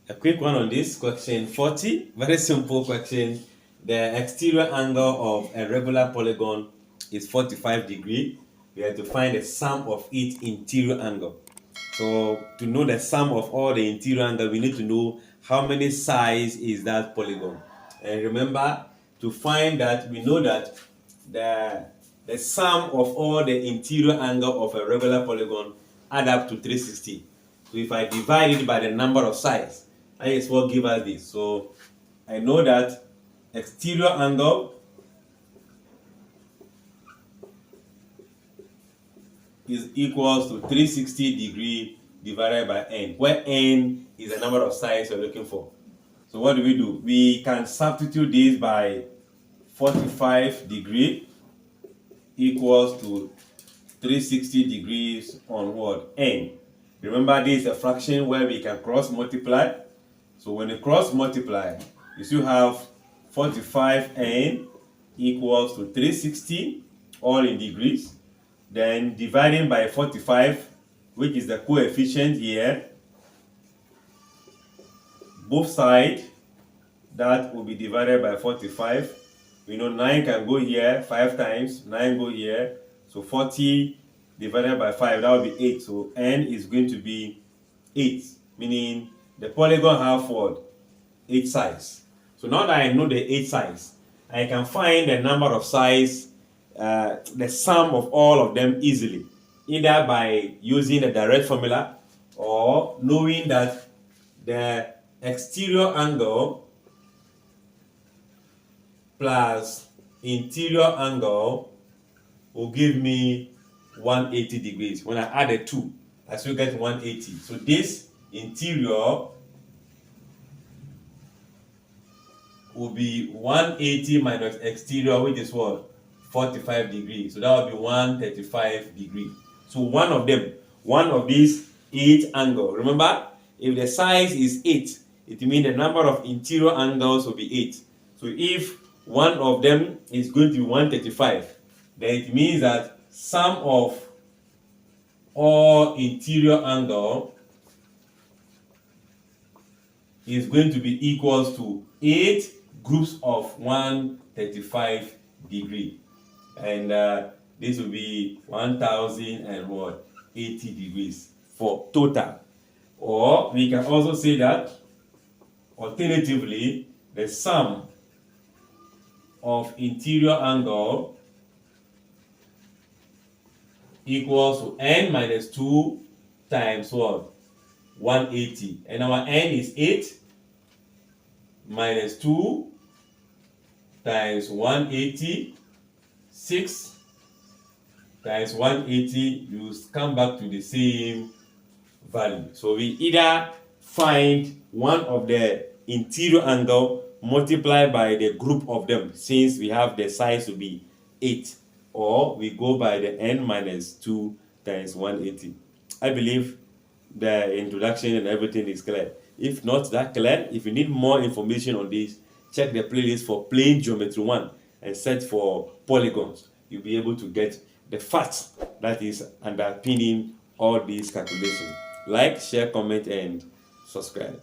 A quick one on this, question 40. Very simple question. The exterior angle of a regular polygon is 45 degrees. We have to find the sum of its interior angle. So to know the sum of all the interior angle, we need to know how many sides is that polygon. And remember, to find that, we know that the sum of all the interior angle of a regular polygon add up to 360. So if I divide it by the number of sides, that is what gives us this. So I know that exterior angle is equals to 360 degree divided by n, where n is the number of sides you're looking for. So what do? We can substitute this by 45 degree equals to 360 degrees on what? N. Remember, this is a fraction where we can cross multiply. So when you cross multiply, you still have 45n equals to 360, all in degrees. Then dividing by 45, which is the coefficient here, both sides, that will be divided by 45. We know 9 can go here 5 times, 9 go here. So 40 divided by 5, that will be 8. So n is going to be 8, meaning the polygon have what? 8 sides. So now that I know the 8 sides, I can find the number of sides, the sum of all of them easily, either by using the direct formula or knowing that the exterior angle plus interior angle will give me 180 degrees. When I add a 2, I still get 180. So this interior will be 180 minus exterior, which is what? 45 degrees. So that will be 135 degrees. So one of these 8 angles. Remember, if the size is 8, it means the number of interior angles will be 8. So if one of them is going to be 135, then it means that sum of all interior angle is going to be equals to 8 groups of 135 degree, and this will be 1080 degrees for total. Or we can also say that alternatively, the sum of interior angle equals to n minus 2 times what? 180. And our n is 8 minus 2 times 180, 6 times 180, you come back to the same value. So we either find one of the interior angle, multiply by the group of them, since we have the size to be 8, or we go by the n minus 2 times 180. I believe the introduction and everything is clear. If not that clear, if you need more information on this, check the playlist for Plane Geometry 1 and search for polygons. You'll be able to get the facts that is underpinning all these calculations. Like, share, comment, and subscribe.